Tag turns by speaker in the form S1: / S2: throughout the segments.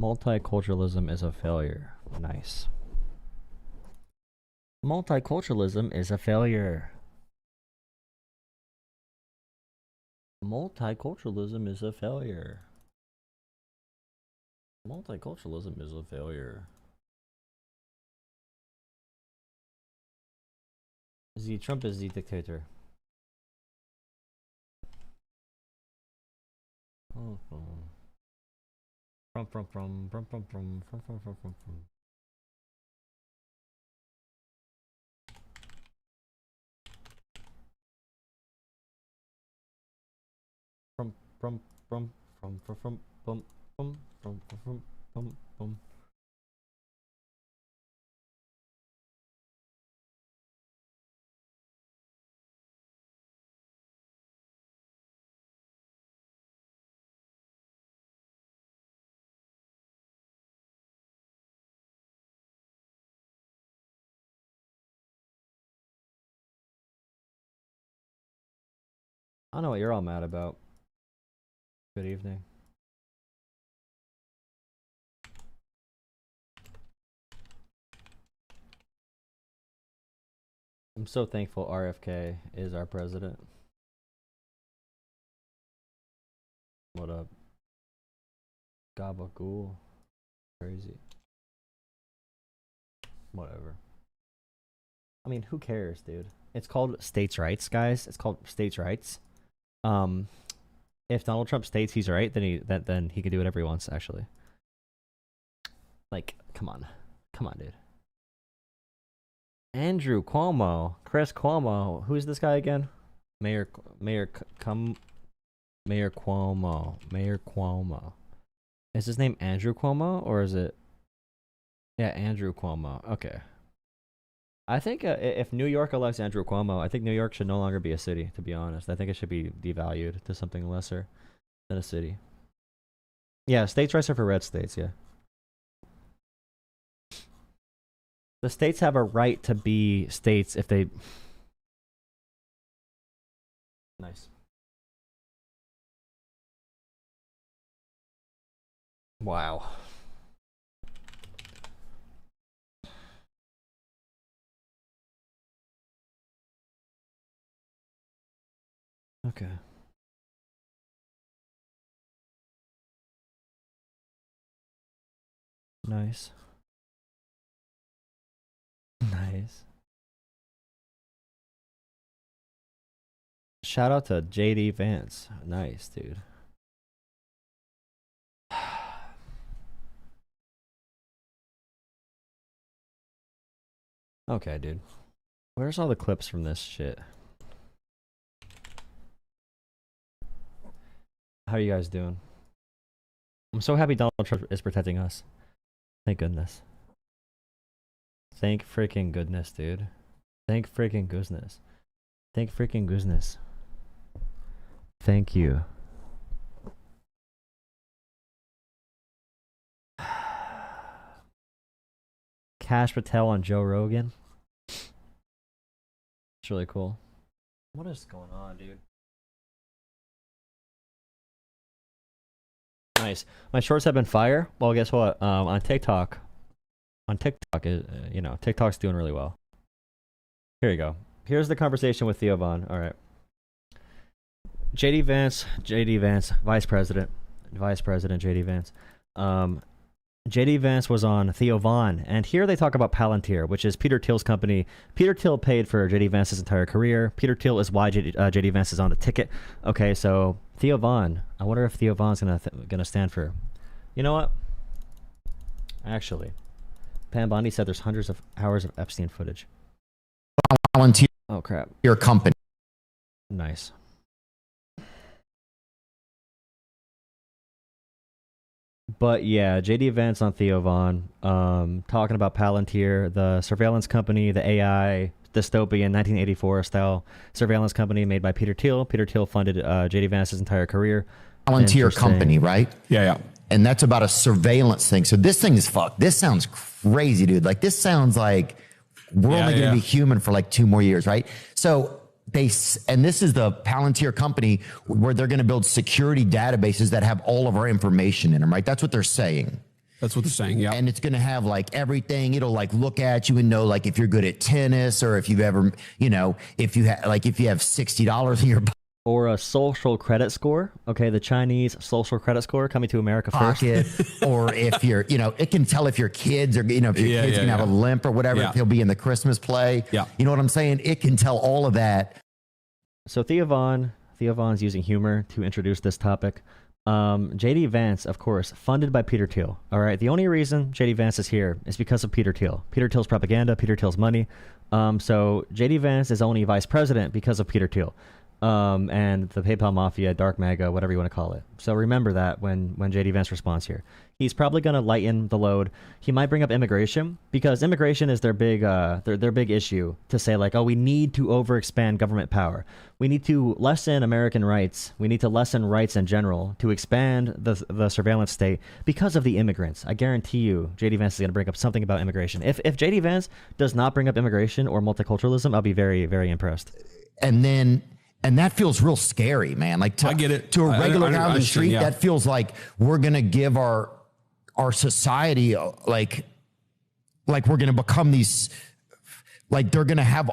S1: Multiculturalism is a failure. Nice. Multiculturalism is a failure. Multiculturalism is a failure. Multiculturalism is a failure. Trump is the dictator. I know what you're all mad about. Good evening. I'm so thankful RFK is our president. What up? Gabagool. Crazy. Whatever. I mean, who cares, dude? It's called states' rights, guys. It's called states' rights. If Donald Trump states he's right, then he can do whatever he wants, actually. Like, come on, dude. Andrew Cuomo, Chris Cuomo. Who's this guy again? Mayor Cuomo. Is his name Andrew Cuomo or is it? Yeah, Andrew Cuomo. Okay. I think if New York elects Andrew Cuomo, I think New York should no longer be a city, to be honest. I think it should be devalued to something lesser than a city. Yeah, states' rights are for red states, yeah. The states have a right to be states if they... Nice. Wow. Okay. Nice. Nice. Shout out to JD Vance. Nice, dude. Okay, dude. Where's all the clips from this shit? How are you guys doing? I'm so happy Donald Trump is protecting us. Thank goodness. Thank freaking goodness, dude. Thank freaking goodness. Thank freaking goodness. Thank you. Kash Patel on Joe Rogan. It's really cool. What is going on, dude? Nice. My shorts have been fire. Well, guess what? On TikTok, you know, TikTok's doing really well. Here you go. Here's the conversation with Theo Von. All right. JD Vance, Vice President JD Vance. JD Vance was on Theo Von, and here they talk about Palantir, which is Peter Thiel's company. Peter Thiel paid for JD Vance's entire career. Peter Thiel is why JD Vance is on the ticket. Okay, so Theo Von. I wonder if Theo Von's gonna stand for. You know what? Actually, Pam Bondi said there's hundreds of hours of Epstein footage.
S2: Palantir.
S1: Oh crap.
S2: Your company.
S1: Nice. But yeah, JD Vance on Theo Von, talking about Palantir, the surveillance company, the AI dystopian 1984 style surveillance company made by Peter Thiel. Peter Thiel funded JD Vance's entire career.
S2: Palantir company, right?
S3: Yeah.
S2: And that's about a surveillance thing. So this thing is fucked. This sounds crazy, dude. Like this sounds like we're only going to be human for like 2 more years, right? So and this is the Palantir company where they're going to build security databases that have all of our information in them, right? That's what they're saying.
S3: That's what they're saying. Yeah.
S2: And it's going to have like everything. It'll like look at you and know like if you're good at tennis or if you've ever, you know, if you have $60 in your
S1: or a social credit score. Okay, the Chinese social credit score coming to America
S2: pocket,
S1: first.
S2: Or if you're, you know, it can tell if your kids are, you know, if your kids can have a limp or whatever, if he'll be in the Christmas play.
S3: Yeah.
S2: You know what I'm saying? It can tell all of that.
S1: So Theo Vaughn's using humor to introduce this topic. JD Vance, of course, funded by Peter Thiel. All right. The only reason JD Vance is here is because of Peter Thiel. Peter Thiel's propaganda, Peter Thiel's money. So JD Vance is only vice president because of Peter Thiel. And the PayPal mafia, dark MAGA, whatever you want to call it. So remember that when JD Vance responds here. He's probably going to lighten the load. He might bring up immigration because immigration is their big issue to say like, oh, we need to overexpand government power. We need to lessen American rights. We need to lessen rights in general to expand the surveillance state because of the immigrants. I guarantee you JD Vance is going to bring up something about immigration. If JD Vance does not bring up immigration or multiculturalism, I'll be very, very impressed.
S2: And that feels real scary, man. Like
S3: I get it.
S2: To a regular guy on the street,
S3: yeah.
S2: that feels like we're gonna give our society like we're gonna become these, like they're gonna have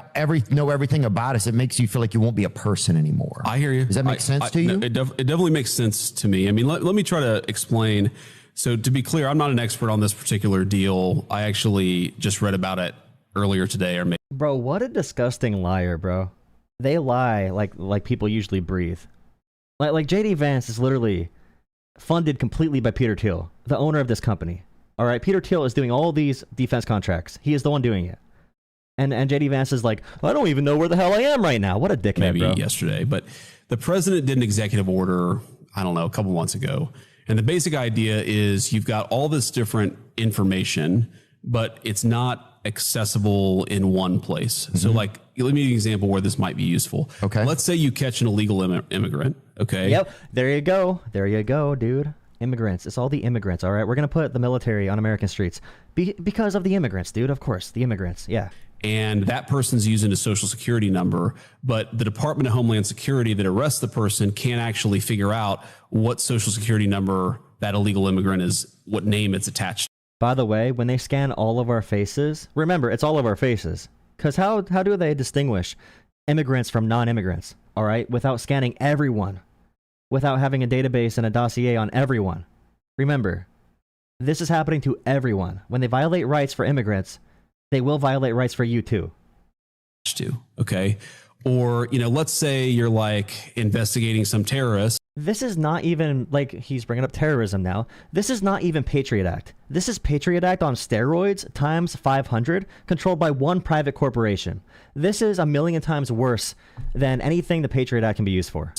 S2: know everything about us. It makes you feel like you won't be a person anymore.
S3: I hear you.
S2: Does that make sense to you?
S3: It definitely makes sense to me. I mean, let me try to explain. So to be clear, I'm not an expert on this particular deal. I actually just read about it earlier today, or maybe.
S1: Bro, what a disgusting liar, bro. They lie like people usually breathe. Like JD Vance is literally funded completely by Peter Thiel, the owner of this company. All right, Peter Thiel is doing all these defense contracts. He is the one doing it. And JD Vance is like, I don't even know where the hell I am right now. What a dickhead,
S3: maybe
S1: bro.
S3: Yesterday, but the president did an executive order, I don't know, a couple months ago. And the basic idea is you've got all this different information, but it's not accessible in one place. Mm-hmm. So like, let me give you an example where this might be useful.
S2: Okay.
S3: Let's say you catch an illegal immigrant. Okay.
S1: Yep. There you go. There you go, dude. Immigrants. It's all the immigrants. All right. We're going to put the military on American streets because of the immigrants, dude. Of course. The immigrants. Yeah.
S3: And that person's using a social security number, but the Department of Homeland Security that arrests the person can't actually figure out what social security number that illegal immigrant is, what name it's attached.
S1: By the way, when they scan all of our faces, remember, it's all of our faces. Because how do they distinguish immigrants from non-immigrants, all right, without scanning everyone, without having a database and a dossier on everyone? Remember, this is happening to everyone. When they violate rights for immigrants, they will violate rights for you too.
S3: Okay. Or, you know, let's say you're like investigating some terrorist.
S1: This is not even, like, he's bringing up terrorism now. This is not even Patriot Act. This is Patriot Act on steroids times 500, controlled by one private corporation. This is 1,000,000 times worse than anything the Patriot Act can be used for.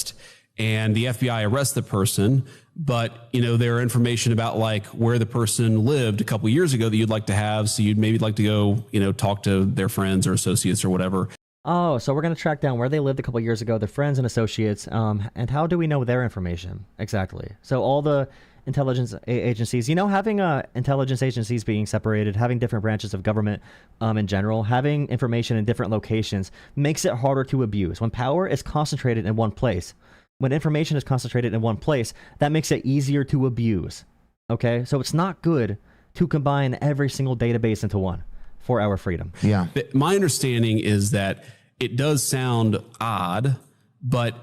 S3: And the FBI arrests the person, but, you know, there are information about like where the person lived a couple years ago that you'd like to have. So you'd maybe like to go, you know, talk to their friends or associates or whatever.
S1: Oh, so we're going to track down where they lived a couple years ago, their friends and associates, and how do we know their information? Exactly. So all the intelligence agencies, you know, having intelligence agencies being separated, having different branches of government in general, having information in different locations makes it harder to abuse. When power is concentrated in one place, when information is concentrated in one place, that makes it easier to abuse. Okay? So it's not good to combine every single database into one for our freedom.
S2: Yeah.
S3: My understanding is that it does sound odd, but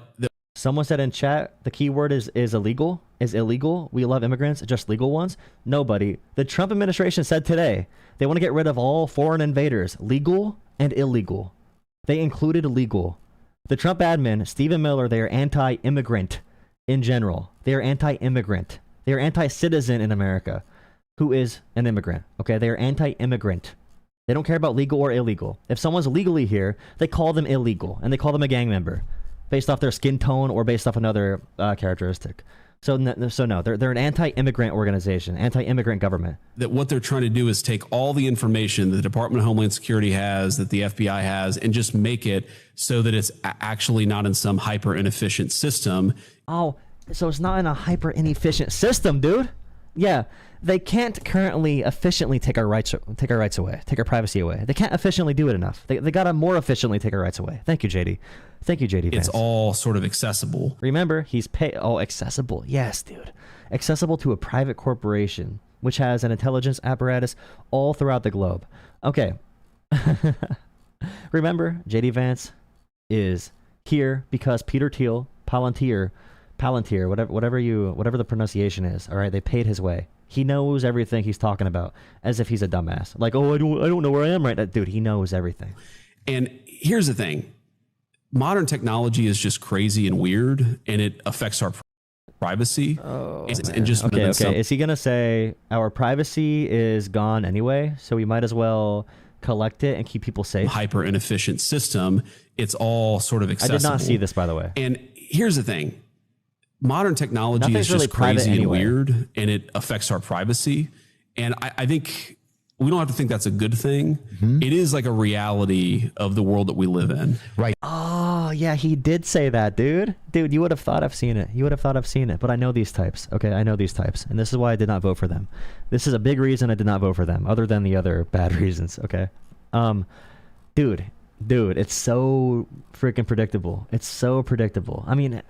S1: someone said in chat, the key word is illegal, is illegal. We love immigrants, just legal ones. Nobody. The Trump administration said today, they want to get rid of all foreign invaders, legal and illegal. They included legal. The Trump admin, Stephen Miller, they are anti-immigrant in general. They are anti-immigrant. They are anti-citizen in America who is an immigrant. Okay, they are anti-immigrant. They don't care about legal or illegal. If someone's legally here, they call them illegal, and they call them a gang member based off their skin tone or based off another characteristic. So no, they're an anti-immigrant organization, anti-immigrant government.
S3: That what they're trying to do is take all the information that the Department of Homeland Security has, that the FBI has, and just make it so that it's actually not in some hyper inefficient system.
S1: Oh, so it's not in a hyper inefficient system, dude. Yeah, they can't currently efficiently take our rights away, take our privacy away. They can't efficiently do it enough. They gotta more efficiently take our rights away. Thank you, JD. Thank you, JD.
S3: It's all sort of accessible.
S1: Remember, he's accessible. Yes, dude. Accessible to a private corporation which has an intelligence apparatus all throughout the globe. Okay. Remember, JD Vance is here because Peter Thiel, Palantir, whatever the pronunciation is, all right, they paid his way. He knows everything he's talking about, as if he's a dumbass. Like, oh, I don't know where I am right now. Dude, he knows everything.
S3: And here's the thing. Modern technology is just crazy and weird, and it affects our privacy.
S1: Oh,
S3: and just
S1: okay. Is he going to say our privacy is gone anyway, so we might as well collect it and keep people safe?
S3: Hyper inefficient system. It's all sort of accessible.
S1: I did not see this, by the way.
S3: And here's the thing. Modern technology
S1: Nothing's
S3: is just
S1: really
S3: crazy and
S1: anyway.
S3: weird, and it affects our privacy. And I think we don't have to think that's a good thing. Mm-hmm. It is like a reality of the world that we live in.
S2: Right.
S1: Oh, yeah, he did say that, dude. Dude, you would have thought I've seen it. But I know these types. Okay, I know these types. And this is why I did not vote for them. This is a big reason I did not vote for them, other than the other bad reasons, okay? Dude, it's so freaking predictable. It's so predictable. I mean,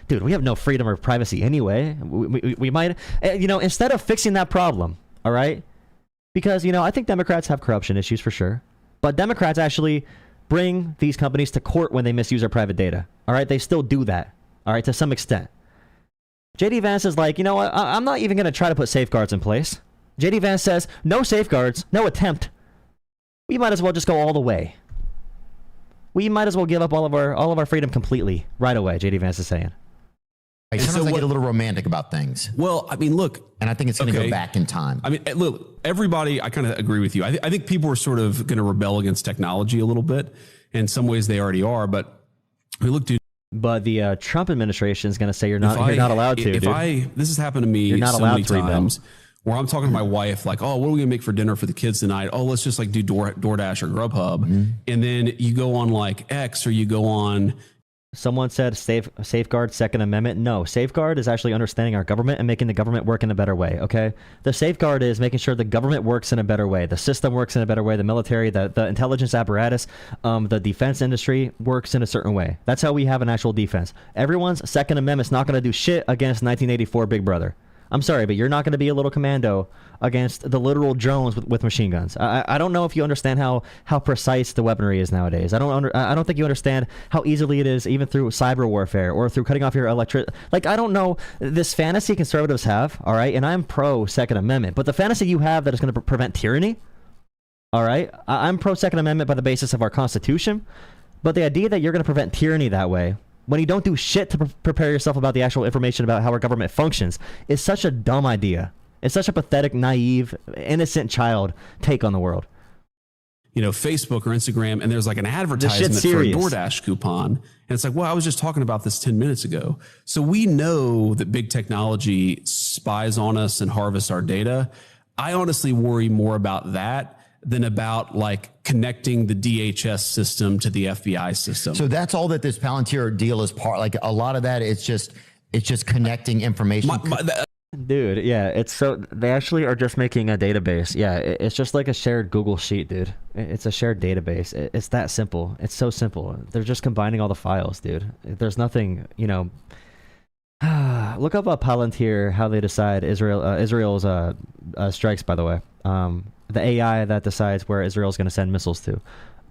S1: dude, we have no freedom or privacy anyway. We might, instead of fixing that problem, all right? Because, I think Democrats have corruption issues for sure. But Democrats actually bring these companies to court when they misuse our private data. All right? They still do that. All right? To some extent. JD Vance is like, you know what? I'm not even going to try to put safeguards in place. JD Vance says, no safeguards, no attempt. We might as well just go all the way. We might as well give up all of our freedom completely right away, JD Vance is saying.
S2: Sometimes I get a little romantic about things.
S3: Well, I mean, look.
S2: And I think it's going to go back in time.
S3: I mean, look, everybody, I kind of agree with you. I think people are sort of going to rebel against technology a little bit. In some ways they already are. But I mean, look, dude.
S1: But the Trump administration is going to say you're not allowed to, dude.
S3: This has happened to me
S1: you're not
S3: so
S1: allowed
S3: many
S1: to
S3: times. Where I'm talking to my wife, like, oh, what are we gonna make for dinner for the kids tonight? Oh, let's just like do DoorDash or Grubhub. Mm-hmm. And then you go on like X, or you go on.
S1: Someone said safeguard Second Amendment. No, safeguard is actually understanding our government and making the government work in a better way. Okay, the safeguard is making sure the government works in a better way, the system works in a better way, the military, the intelligence apparatus, the defense industry works in a certain way. That's how we have an actual defense. Everyone's Second Amendment's not going to do shit against 1984 Big Brother. I'm sorry, but you're not going to be a little commando against the literal drones with machine guns. I don't know if you understand how precise the weaponry is nowadays. I don't think you understand how easily it is, even through cyber warfare or through cutting off your electric. Like, I don't know this fantasy conservatives have, all right? And I'm pro Second Amendment, but the fantasy you have that is going to prevent tyranny, all right? I'm pro Second Amendment by the basis of our Constitution, but the idea that you're going to prevent tyranny that way, when you don't do shit to prepare yourself about the actual information about how our government functions, is such a dumb idea. It's such a pathetic, naive, innocent child take on the world.
S3: Facebook or Instagram, and there's like an advertisement for a DoorDash coupon. And it's like, well, I was just talking about this 10 minutes ago. So we know that big technology spies on us and harvests our data. I honestly worry more about that than about like connecting the DHS system to the FBI system.
S2: So that's all that this Palantir deal is part. Like a lot of that, it's just connecting information.
S1: Dude, yeah, it's so they actually are just making a database. Yeah, it's just like a shared Google sheet, dude. It's a shared database. It's that simple. It's so simple. They're just combining all the files, dude. There's nothing, Look up Palantir, how they decide Israel's strikes, by the way. The AI that decides where Israel's going to send missiles to.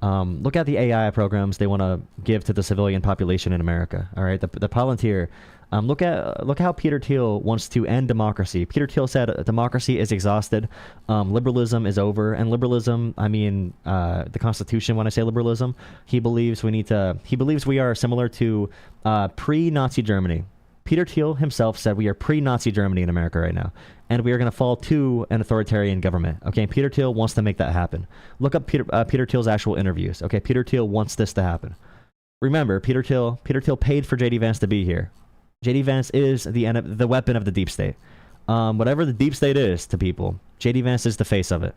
S1: Look at the AI programs they want to give to the civilian population in America. All right, the Palantir. Look how Peter Thiel wants to end democracy. Peter Thiel said democracy is exhausted, liberalism is over, and liberalism, I mean the Constitution. When I say liberalism, he believes we are similar to pre-Nazi Germany. Peter Thiel himself said we are pre-Nazi Germany in America right now, and we are going to fall to an authoritarian government. Okay, Peter Thiel wants to make that happen. Look up Peter Thiel's actual interviews. Okay, Peter Thiel wants this to happen. Remember, Peter Thiel paid for JD Vance to be here. JD Vance is the weapon of the deep state. Whatever the deep state is to people, JD Vance is the face of it.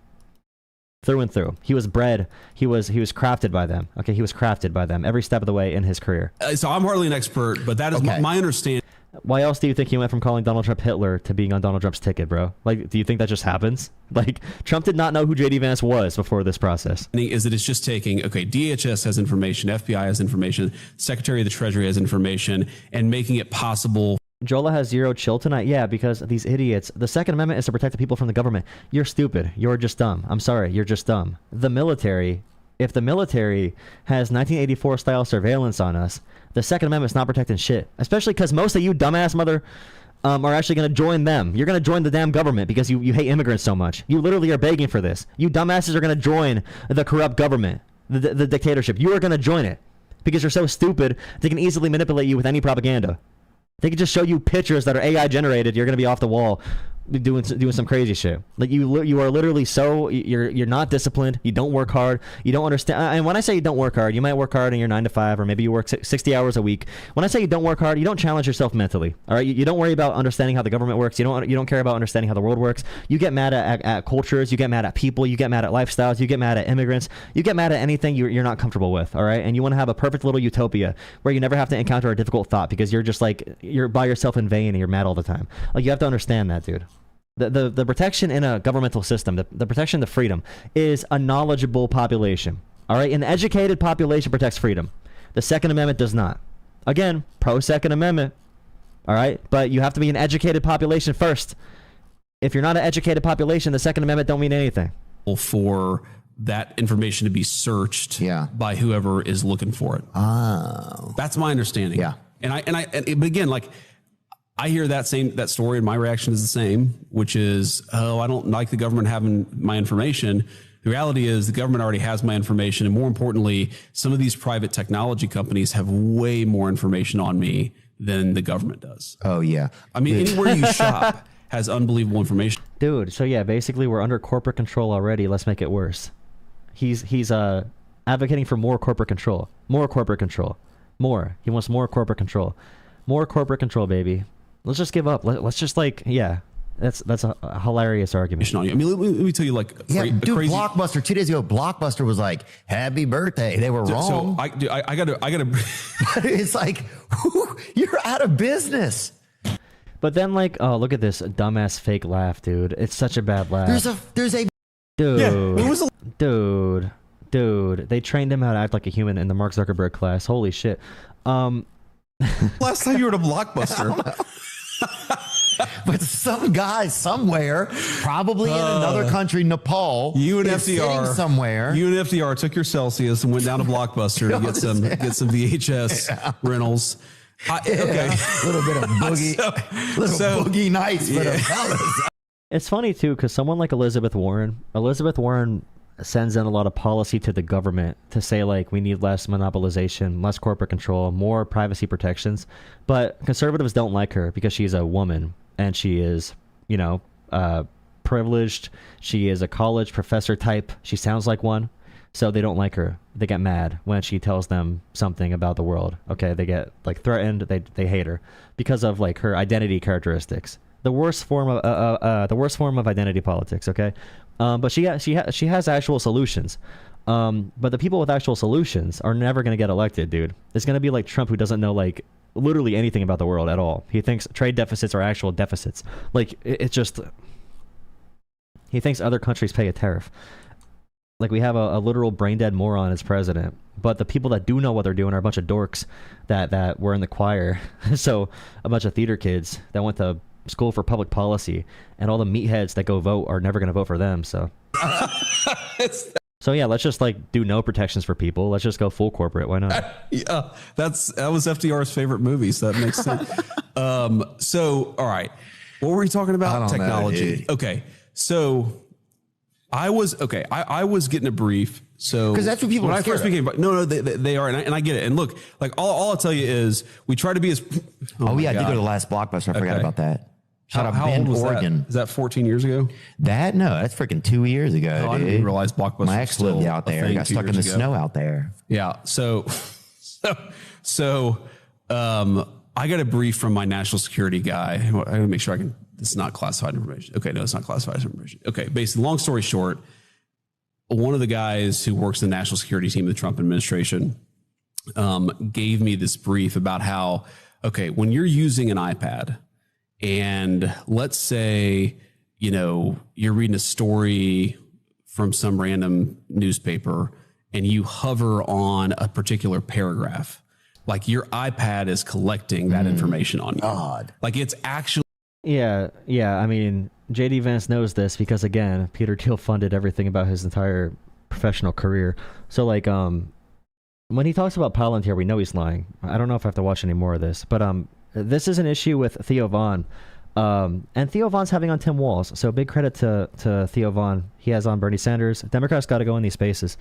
S1: Through and through. He was bred. He was crafted by them. Okay, he was crafted by them every step of the way in his career.
S3: So I'm hardly an expert, but that is my understanding.
S1: Why else do you think he went from calling Donald Trump Hitler to being on Donald Trump's ticket, bro? Like, do you think that just happens? Like, Trump did not know who JD Vance was before this process.
S3: Is that it's just taking, DHS has information, FBI has information, Secretary of the Treasury has information, and making it possible.
S1: Jolah has zero chill tonight. Yeah, because these idiots. The Second Amendment is to protect the people from the government. You're stupid. You're just dumb. I'm sorry. You're just dumb. The military, if the military has 1984 style surveillance on us, the Second Amendment's not protecting shit. Especially because most of you dumbass are actually going to join them. You're going to join the damn government because you hate immigrants so much. You literally are begging for this. You dumbasses are going to join the corrupt government, the dictatorship. You are going to join it because you're so stupid they can easily manipulate you with any propaganda. They can just show you pictures that are AI generated. You're going to be off the wall doing some crazy shit. Like you are literally you're not disciplined. You don't work hard. You don't understand. And when I say you don't work hard, you might work hard in your 9 to 5, or maybe you work 60 hours a week. When I say you don't work hard, you don't challenge yourself mentally. All right, you don't worry about understanding how the government works. You don't care about understanding how the world works. You get mad at cultures. You get mad at people. You get mad at lifestyles. You get mad at immigrants. You get mad at anything you're not comfortable with. All right, and you want to have a perfect little utopia where you never have to encounter a difficult thought because you're just like you're by yourself in vain and you're mad all the time. Like you have to understand that, dude. The protection in a governmental system, the protection to freedom is a knowledgeable population. All right, an educated population protects freedom. The Second Amendment does not. Again, pro Second Amendment. All right, but you have to be an educated population first. If you're not an educated population, the Second Amendment don't mean anything.
S3: For that information to be searched by whoever is looking for it.
S2: Oh,
S3: that's my understanding.
S2: Yeah,
S3: but again, like. I hear that story, and my reaction is the same, which is, oh, I don't like the government having my information. The reality is the government already has my information. And more importantly, some of these private technology companies have way more information on me than the government does.
S2: Oh, yeah.
S3: I mean, anywhere you shop has unbelievable information.
S1: Dude, so yeah, basically we're under corporate control already. Let's make it worse. He's advocating for more corporate control. More corporate control. More. He wants more corporate control. More corporate control, baby. Let's just give up. Let's just that's a hilarious argument.
S3: I mean, let me tell you, like,
S2: dude, Blockbuster 2 days ago, Blockbuster was like, "Happy birthday." They were wrong.
S3: So I gotta.
S2: It's like you're out of business.
S1: But then, like, oh, look at this dumbass fake laugh, dude. It's such a bad laugh.
S2: There's a
S1: dude.
S3: Yeah,
S1: dude. They trained him how to act like a human in the Mark Zuckerberg class. Holy shit.
S3: Last time you were at a Blockbuster.
S2: But some guy somewhere, probably in another country, Nepal,
S3: you and
S2: FDR somewhere.
S3: You and FDR took your Celsius and went down to Blockbuster to get some VHS rentals. Okay,
S2: a little bit of boogie, boogie nights for the fellas.
S1: It's funny too because someone like Elizabeth Warren sends in a lot of policy to the government to say, like, we need less monopolization, less corporate control, more privacy protections. But conservatives don't like her because she's a woman and she is, privileged. She is a college professor type. She sounds like one. So they don't like her. They get mad when she tells them something about the world. Okay, they get like threatened. They hate her because of like her identity characteristics. The worst form of identity politics. Okay. But she has actual solutions. But the people with actual solutions are never going to get elected, dude. It's going to be like Trump, who doesn't know like literally anything about the world at all. He thinks trade deficits are actual deficits. Like it's just he thinks other countries pay a tariff. Like we have a literal brain dead moron as president. But the people that do know what they're doing are a bunch of dorks that were in the choir. So a bunch of theater kids that went to school for public policy, and all the meatheads that go vote are never going to vote for them. So yeah, let's just like do no protections for people. Let's just go full corporate. Why not?
S3: Yeah, that was FDR's favorite movie, so that makes sense. So all right, what were we talking about? Technology. Okay, so I was getting a brief. So
S2: because that's what people
S3: when
S2: are
S3: I first became they are, and I get it. And look, like all I'll tell you is we try to be as
S2: I did go to the last Blockbuster. I forgot about that. Shout out Bend, Oregon.
S3: That? Is that 14 years ago?
S2: That's freaking 2 years ago, dude.
S3: I didn't realize Blockbuster.
S2: My ex lived out there. He got stuck in the snow out there.
S3: Yeah. So I got a brief from my national security guy. I want to make sure this is not classified information. Okay, no, it's not classified information. Okay, basically, long story short, one of the guys who works in the national security team of the Trump administration gave me this brief about how, okay, when you're using an iPad, and let's say, you're reading a story from some random newspaper and you hover on a particular paragraph, Like your iPad is collecting that information on you.
S2: God.
S3: Like it's actually.
S1: Yeah. I mean, JD Vance knows this because, again, Peter Thiel funded everything about his entire professional career. So, like, when he talks about Palantir, we know he's lying. I don't know if I have to watch any more of this, but this is an issue with Theo Von. And Theo Von's having on Tim Walz. So big credit to Theo Von. He has on Bernie Sanders. Democrats got to go in these spaces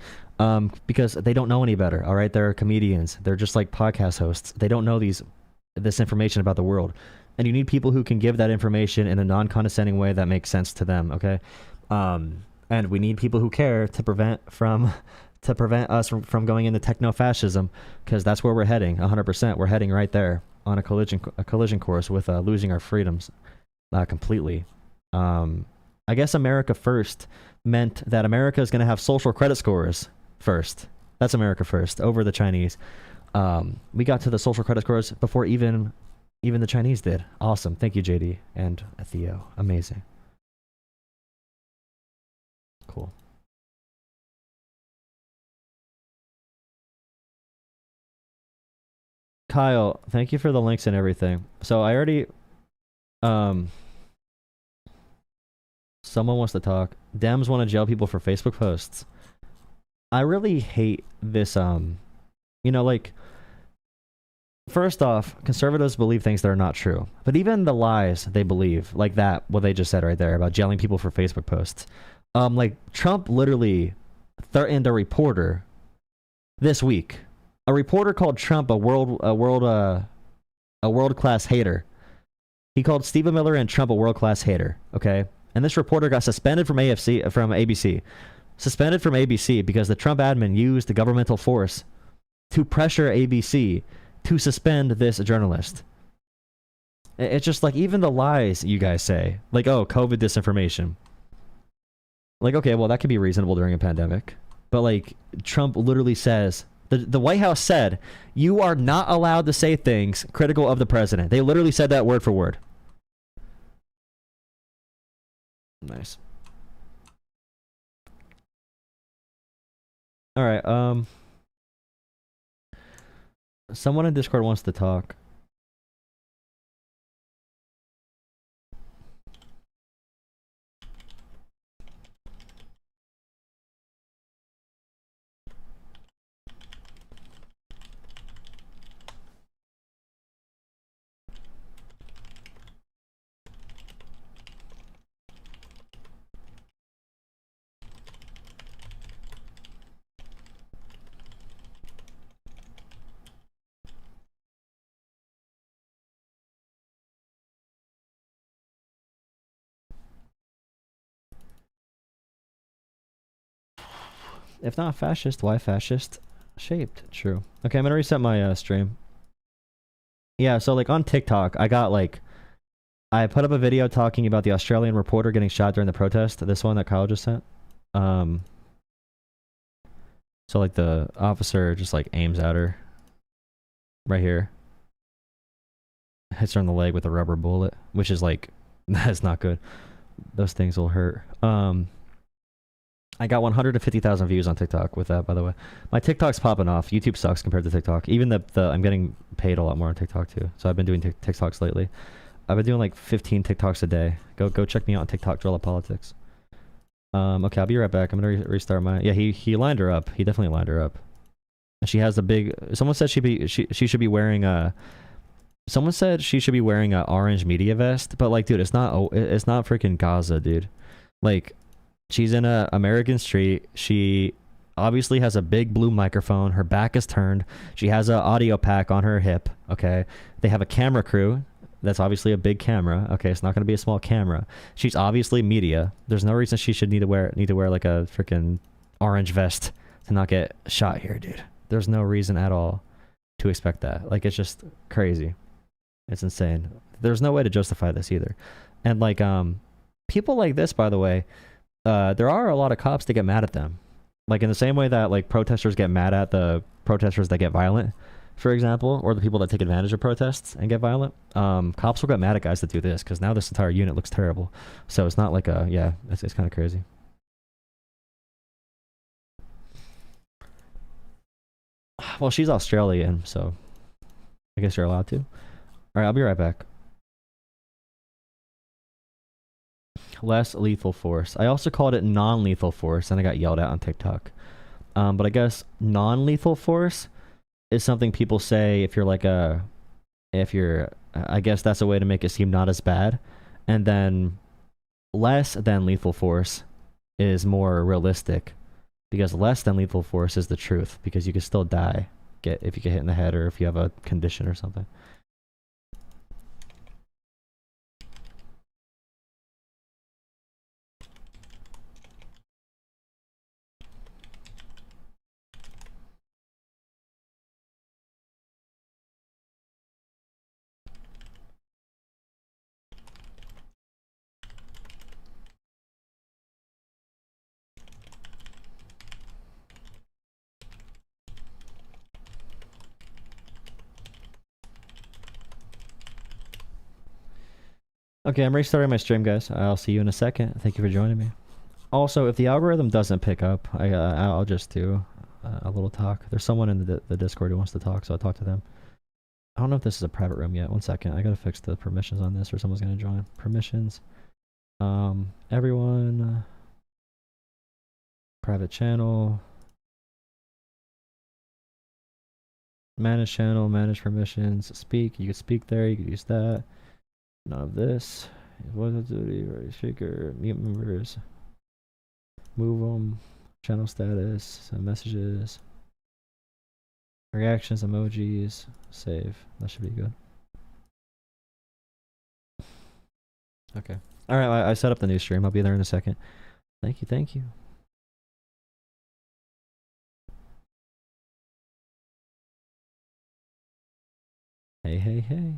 S1: because they don't know any better. All right, they're comedians. They're just like podcast hosts. They don't know this information about the world. And you need people who can give that information in a non-condescending way that makes sense to them. Okay, and we need people who care to prevent us from going into techno-fascism, because that's where we're heading. 100%, we're heading right there on a collision course with losing our freedoms completely. I guess America first meant that America is going to have social credit scores first. That's America first over the Chinese. We got to the social credit scores before even the Chinese did. Awesome. Thank you, JD and Theo. Amazing. Cool. Kyle, thank you for the links and everything. So I already, someone wants to talk. Dems want to jail people for Facebook posts. I really hate this, like, first off, conservatives believe things that are not true. But even the lies they believe, like that, what they just said right there about jailing people for Facebook posts. Like, Trump literally threatened a reporter this week. A reporter called Trump a world-class hater. He called Stephen Miller and Trump a world-class hater. Okay, and this reporter got suspended from ABC. Suspended from ABC because the Trump admin used the governmental force to pressure ABC to suspend this journalist. It's just like, even the lies you guys say, like, oh, COVID disinformation. Like, okay, well, that could be reasonable during a pandemic, but like, Trump literally says. The White House said, you are not allowed to say things critical of the president. They literally said that word for word. Nice. All right. Someone in Discord wants to talk. If not fascist, why fascist shaped? True. Okay, I'm gonna reset my stream. Yeah, so like on TikTok, I put up a video talking about the Australian reporter getting shot during the protest. This one that Kyle just sent. So like the officer just like aims at her right here, hits her in the leg with a rubber bullet, which is like, that's not good. Those things will hurt. I got 150,000 views on TikTok with that, by the way. My TikTok's popping off. YouTube sucks compared to TikTok. Even I'm getting paid a lot more on TikTok too. So I've been doing TikToks lately. I've been doing like 15 TikToks a day. Go check me out on TikTok, Jolah Politics. Okay, I'll be right back. I'm gonna restart my. Yeah, he lined her up. He definitely lined her up. She has a big. Someone said she should be wearing a. Someone said she should be wearing a orange media vest, but like, dude, it's not freaking Gaza, dude. Like, she's in a American street. She obviously has a big blue microphone. Her back is turned. She has an audio pack on her hip. Okay, they have a camera crew. That's obviously a big camera. Okay, it's not going to be a small camera. She's obviously media. There's no reason she should need to wear like a freaking orange vest to not get shot here, dude. There's no reason at all to expect that. Like, it's just crazy. It's insane. There's no way to justify this either. And like, people like this, by the way, there are a lot of cops that get mad at them. Like, in the same way that like protesters get mad at the protesters that get violent, for example, or the people that take advantage of protests and get violent. Cops will get mad at guys that do this because now this entire unit looks terrible. So it's not like it's kind of crazy. Well, she's Australian, so I guess you're allowed to. All right, I'll be right back. Less lethal force. I also called it non-lethal force, and I got yelled at on TikTok. But I guess non-lethal force is something people say if you're like I guess that's a way to make it seem not as bad. And then less than lethal force is more realistic, because less than lethal force is the truth, because you can still die if you get hit in the head or if you have a condition or something. Okay, I'm restarting my stream, guys. I'll see you in a second. Thank you for joining me. Also, if the algorithm doesn't pick up, I'll just do a little talk. There's someone in the Discord who wants to talk, so I'll talk to them. I don't know if this is a private room yet. One second. I gotta fix the permissions on this or someone's gonna join. Permissions. Everyone. Private channel. Manage channel, manage permissions. Speak. You can speak there. You can use that. None of this. What is it? Speaker. Mute members. Move them. Channel status. Messages. Reactions, emojis. Save. That should be good. Okay. Alright, I set up the new stream. I'll be there in a second. Thank you, thank you. Hey, hey, hey.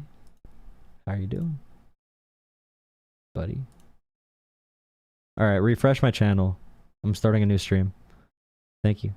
S1: How are you doing, buddy? Alright, refresh my channel. I'm starting a new stream. Thank you.